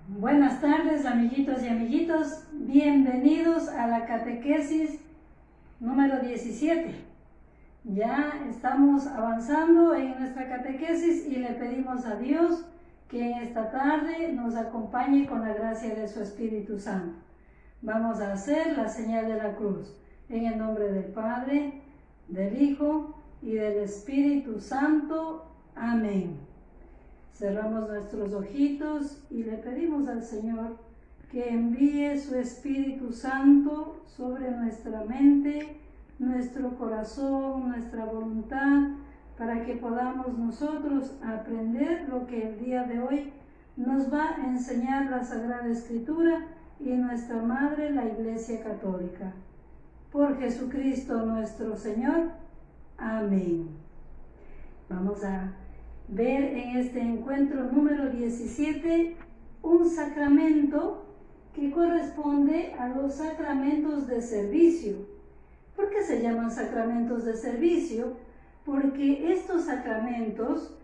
Buenas tardes, amiguitos y amiguitos. Bienvenidos a la catequesis número 17. Ya estamos avanzando en nuestra catequesis y le pedimos a Dios que en esta tarde nos acompañe con la gracia de su Espíritu Santo. Vamos a hacer la señal de la cruz. En el nombre del Padre, del Hijo y del Espíritu Santo. Amén. Cerramos nuestros ojitos y le pedimos al Señor que envíe su Espíritu Santo sobre nuestra mente, nuestro corazón, nuestra voluntad, para que podamos nosotros aprender lo que el día de hoy nos va a enseñar la Sagrada Escritura y nuestra Madre, la Iglesia Católica. Por Jesucristo nuestro Señor. Amén. Vamos a ver en este encuentro número 17 un sacramento que corresponde a los sacramentos de servicio. ¿Por qué se llaman sacramentos de servicio? Porque estos sacramentos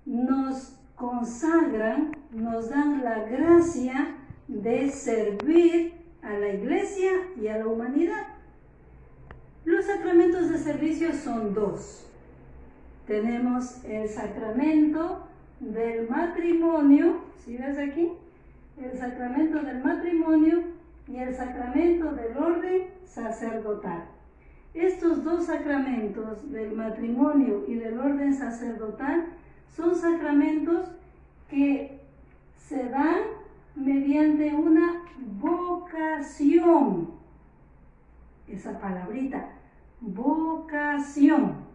nos consagran, nos dan la gracia de servir a la Iglesia y a la humanidad. Los sacramentos de servicio son dos. Tenemos el sacramento del matrimonio, ¿sí ves aquí? El sacramento del matrimonio y el sacramento del orden sacerdotal. Estos dos sacramentos del matrimonio y del orden sacerdotal son sacramentos que se dan mediante una vocación. Esa palabrita, vocación.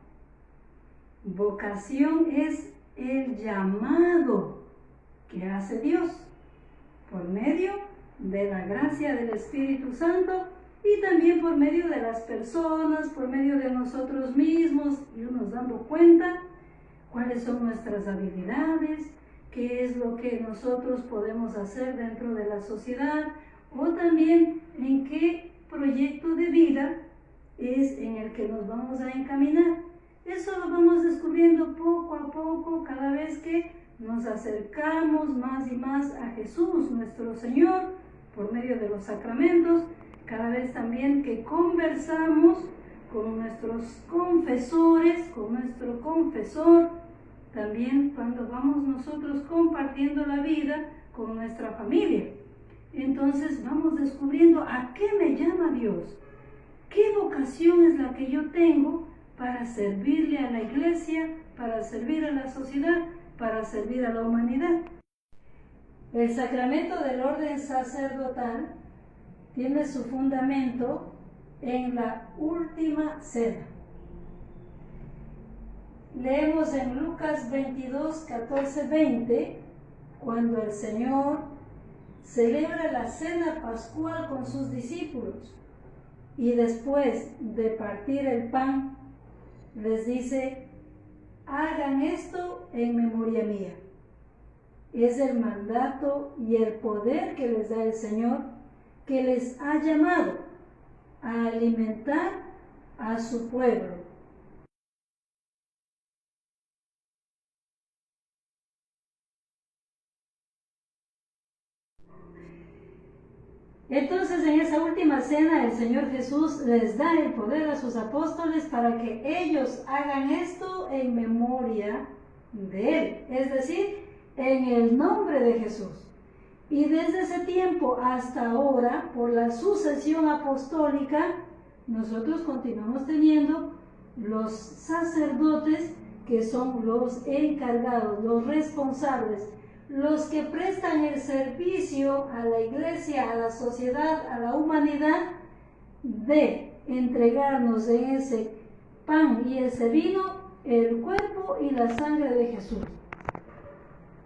Vocación es el llamado que hace Dios por medio de la gracia del Espíritu Santo y también por medio de las personas, por medio de nosotros mismos, irnos dando cuenta cuáles son nuestras habilidades, qué es lo que nosotros podemos hacer dentro de la sociedad o también en qué proyecto de vida es en el que nos vamos a encaminar. Eso lo vamos descubriendo poco a poco cada vez que nos acercamos más y más a Jesús, nuestro Señor, por medio de los sacramentos, cada vez también que conversamos con nuestros confesores, con nuestro confesor, también cuando vamos nosotros compartiendo la vida con nuestra familia. Entonces vamos descubriendo a qué me llama Dios, qué vocación es la que yo tengo para servirle a la Iglesia, para servir a la sociedad, para servir a la humanidad. El sacramento del orden sacerdotal tiene su fundamento en la última cena. Leemos en Lucas 22, 14, 20, cuando el Señor celebra la cena pascual con sus discípulos y después de partir el pan, les dice: hagan esto en memoria mía. Es el mandato y el poder que les da el Señor, que les ha llamado a alimentar a su pueblo. Entonces, en esa última cena, el Señor Jesús les da el poder a sus apóstoles para que ellos hagan esto en memoria de Él, es decir, en el nombre de Jesús. Y desde ese tiempo hasta ahora, por la sucesión apostólica, nosotros continuamos teniendo los sacerdotes que son los encargados, los responsables, los que prestan el servicio a la Iglesia, a la sociedad, a la humanidad, de entregarnos en ese pan y ese vino el cuerpo y la sangre de Jesús,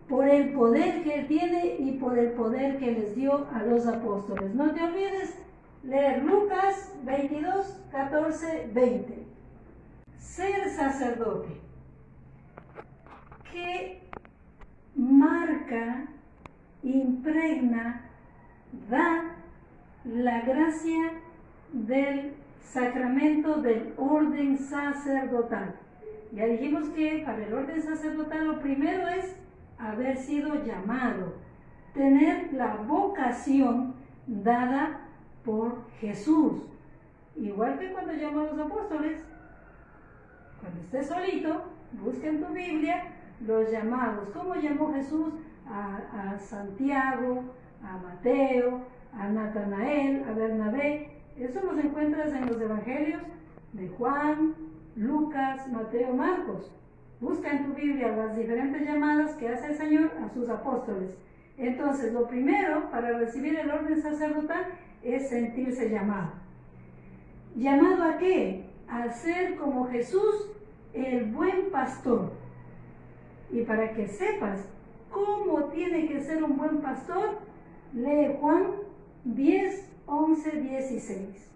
por el poder que Él tiene y por el poder que les dio a los apóstoles. No te olvides leer Lucas 22, 14, 20. Ser sacerdote. ¿Qué marca, impregna, da la gracia del sacramento del orden sacerdotal? Ya dijimos que para el orden sacerdotal lo primero es haber sido llamado, tener la vocación dada por Jesús. Igual que cuando llamó a los apóstoles, cuando estés solito, busca en tu Biblia los llamados. ¿Cómo llamó Jesús a Santiago, a Mateo, a Natanael, a Bernabé? Eso los encuentras en los evangelios de Juan, Lucas, Mateo, Marcos. Busca en tu Biblia las diferentes llamadas que hace el Señor a sus apóstoles. Entonces, lo primero para recibir el orden sacerdotal es sentirse llamado. ¿Llamado a qué? A ser como Jesús, el buen pastor. Y para que sepas cómo tiene que ser un buen pastor, lee Juan 10, 11, 16.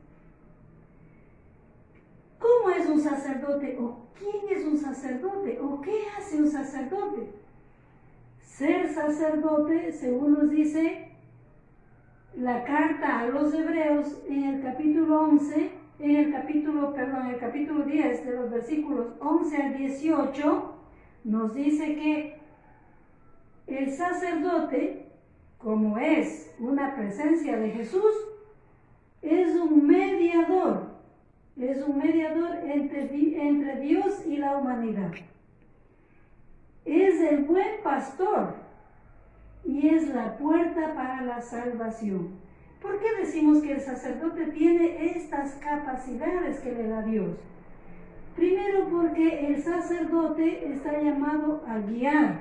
¿Cómo es un sacerdote? ¿O quién es un sacerdote? ¿O qué hace un sacerdote? Ser sacerdote, según nos dice la carta a los Hebreos en el capítulo 11, en el capítulo 10, de los versículos 11 al 18, nos dice que el sacerdote, como es una presencia de Jesús, es un mediador entre Dios y la humanidad. Es el buen pastor y es la puerta para la salvación. ¿Por qué decimos que el sacerdote tiene estas capacidades que le da Dios? Primero, porque el sacerdote está llamado a guiar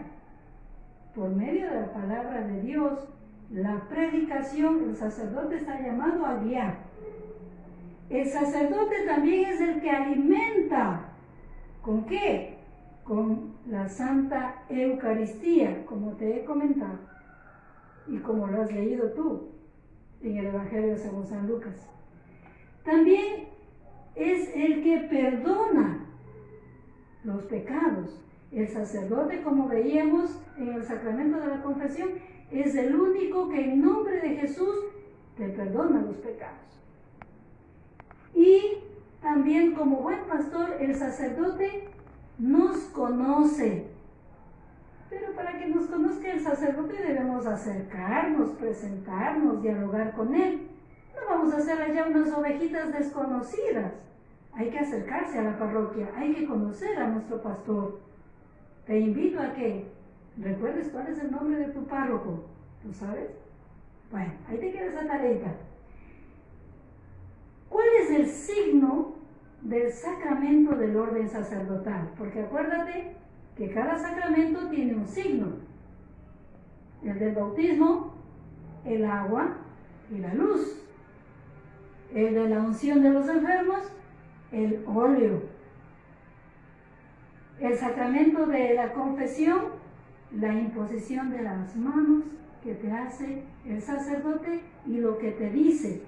por medio de la palabra de Dios, la predicación. El sacerdote está llamado a guiar. El sacerdote también es el que alimenta. ¿Con qué? Con la Santa Eucaristía, como te he comentado y como lo has leído tú en el Evangelio según San Lucas. También es el que perdona los pecados. El sacerdote, como veíamos en el sacramento de la confesión, es el único que en nombre de Jesús te perdona los pecados. Y también, como buen pastor, el sacerdote nos conoce. Pero para que nos conozca el sacerdote debemos acercarnos, presentarnos, dialogar con él. No vamos a ser allá unas ovejitas desconocidas. Hay que acercarse a la parroquia, hay que conocer a nuestro pastor. Te invito a que recuerdes cuál es el nombre de tu párroco. ¿Tú sabes? Bueno, ahí te queda esa tarea. ¿Cuál es el signo del sacramento del orden sacerdotal? Porque acuérdate que cada sacramento tiene un signo. El del bautismo, el agua y la luz. El de la unción de los enfermos, el óleo. El sacramento de la confesión, la imposición de las manos que te hace el sacerdote y lo que te dice.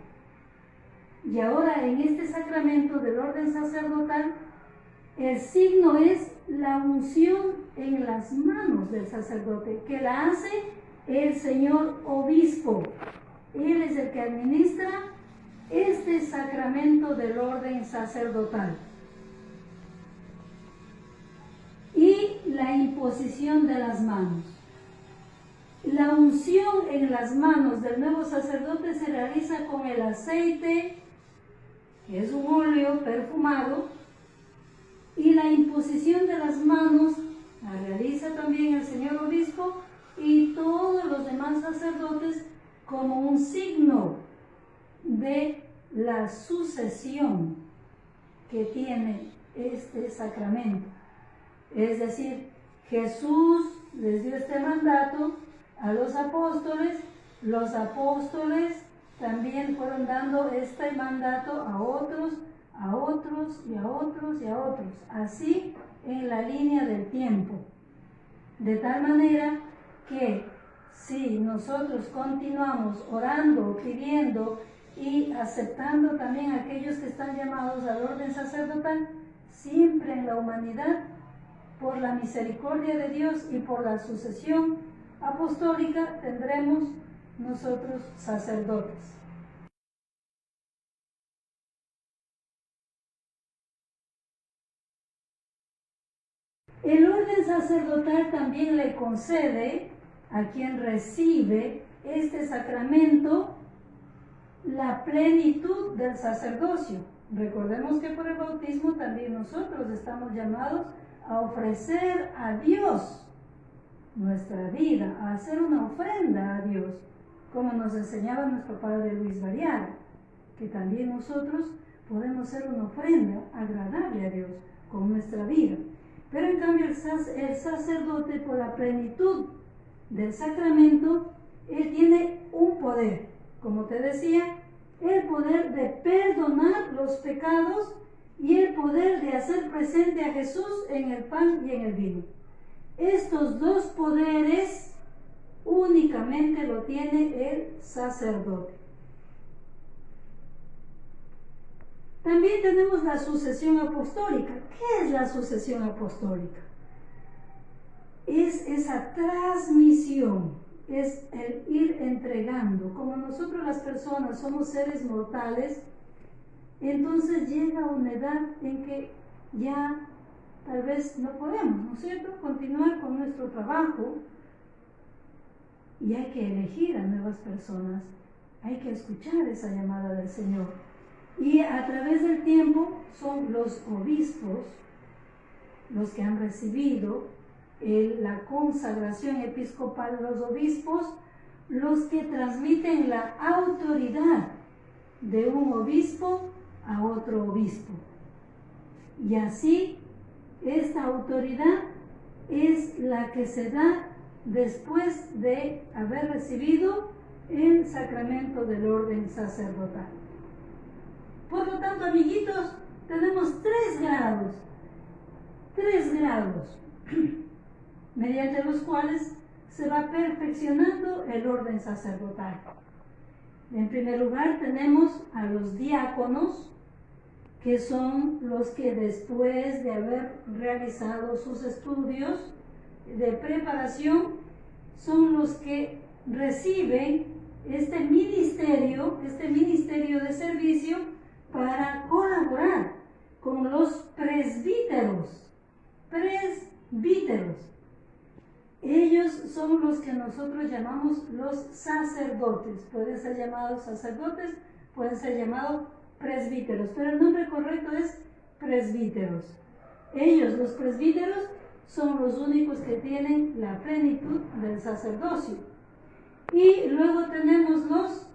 Y ahora en este sacramento del orden sacerdotal, el signo es la unción en las manos del sacerdote, que la hace el señor obispo. Él es el que administra este sacramento del orden sacerdotal. Y la imposición de las manos. La unción en las manos del nuevo sacerdote se realiza con el aceite, que es un óleo perfumado, y la imposición de las manos la realiza también el señor obispo y todos los demás sacerdotes como un signo de la sucesión que tiene este sacramento. Es decir, Jesús les dio este mandato a los apóstoles también fueron dando este mandato a otros y a otros y a otros, así en la línea del tiempo. De tal manera que si nosotros continuamos orando, pidiendo y aceptando también a aquellos que están llamados al orden sacerdotal, siempre en la humanidad, por la misericordia de Dios y por la sucesión apostólica, tendremos nosotros sacerdotes. El orden sacerdotal también le concede a quien recibe este sacramento la plenitud del sacerdocio. Recordemos que por el bautismo también nosotros estamos llamados a ofrecer a Dios nuestra vida, a hacer una ofrenda a Dios, como nos enseñaba nuestro padre Luis Variaga, que también nosotros podemos hacer una ofrenda agradable a Dios con nuestra vida. Pero en cambio el sacerdote, por la plenitud del sacramento, él tiene un poder, como te decía, el poder de perdonar los pecados y el poder de hacer presente a Jesús en el pan y en el vino. Estos dos poderes únicamente lo tiene el sacerdote. También tenemos la sucesión apostólica. ¿Qué es la sucesión apostólica? Es esa transmisión, es el ir entregando. Como nosotros las personas somos seres mortales, entonces llega una edad en que ya tal vez no podemos, ¿no es cierto?, continuar con nuestro trabajo, y hay que elegir a nuevas personas, hay que escuchar esa llamada del Señor. Y a través del tiempo son los obispos los que han recibido la consagración episcopal, los obispos, los que transmiten la autoridad de un obispo a otro obispo. Y así, esta autoridad es la que se da después de haber recibido el sacramento del orden sacerdotal. Por lo tanto, amiguitos, tenemos tres grados, mediante los cuales se va perfeccionando el orden sacerdotal. En primer lugar, tenemos a los diáconos, que son los que después de haber realizado sus estudios de preparación, son los que reciben este ministerio de servicio para colaborar con los presbíteros. Ellos son los que nosotros llamamos los sacerdotes. Pueden ser llamados sacerdotes, pueden ser llamados presbíteros, pero el nombre correcto es presbíteros. Ellos, los presbíteros, son los únicos que tienen la plenitud del sacerdocio. Y luego tenemos los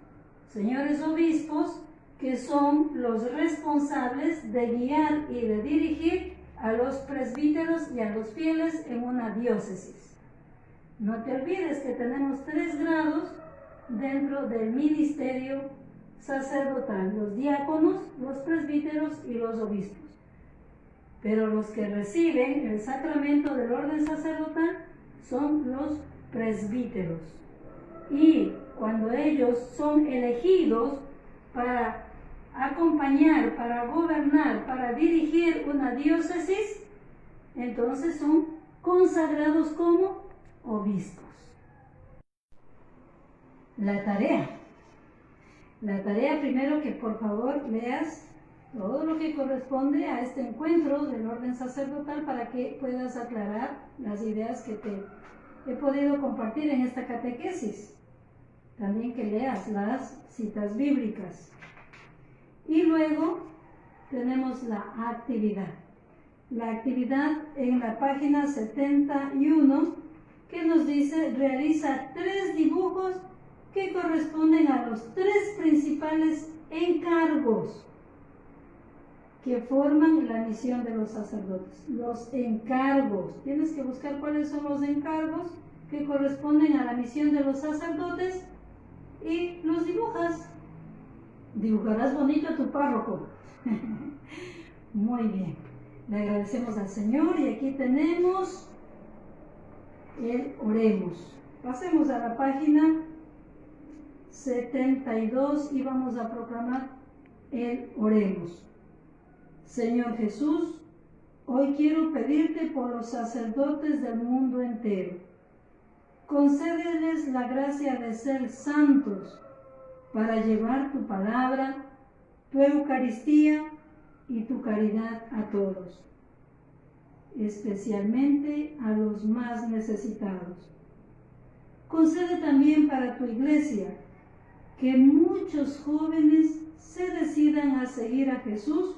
señores obispos, que son los responsables de guiar y de dirigir a los presbíteros y a los fieles en una diócesis. No te olvides que tenemos 3 grados dentro del ministerio sacerdotal: los diáconos, los presbíteros y los obispos. Pero los que reciben el sacramento del orden sacerdotal son los presbíteros. Y cuando ellos son elegidos para acompañar, para gobernar, para dirigir una diócesis, entonces son consagrados como obispos. La tarea primero, que por favor leas todo lo que corresponde a este encuentro del orden sacerdotal para que puedas aclarar las ideas que te he podido compartir en esta catequesis. También que leas las citas bíblicas. Y luego tenemos la actividad. La actividad en la página 71, que nos dice: realiza 3 dibujos que corresponden a los 3 principales encargos que forman la misión de los sacerdotes. Los encargos. Tienes que buscar cuáles son los encargos que corresponden a la misión de los sacerdotes y los dibujas. Dibujarás bonito a tu párroco. Muy bien. Le agradecemos al Señor y aquí tenemos el oremos. Pasemos a la página 72 y vamos a proclamar el oremos. Señor Jesús, hoy quiero pedirte por los sacerdotes del mundo entero. Concédeles la gracia de ser santos para llevar tu palabra, tu Eucaristía y tu caridad a todos, especialmente a los más necesitados. Concede también para tu iglesia que muchos jóvenes se decidan a seguir a Jesús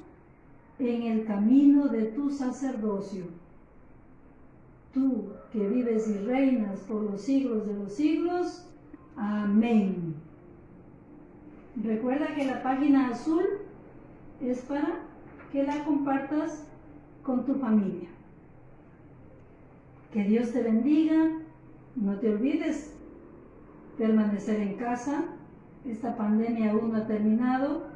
en el camino de tu sacerdocio. Tú que vives y reinas por los siglos de los siglos. Amén. Recuerda que la página azul es para que la compartas con tu familia. Que Dios te bendiga. No te olvides permanecer en casa. Esta pandemia aún no ha terminado.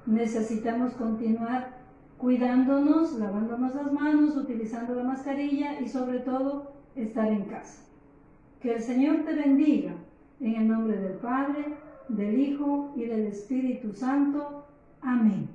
Necesitamos continuar cuidándonos, lavándonos las manos, utilizando la mascarilla y sobre todo estar en casa. Que el Señor te bendiga en el nombre del Padre, del Hijo y del Espíritu Santo. Amén.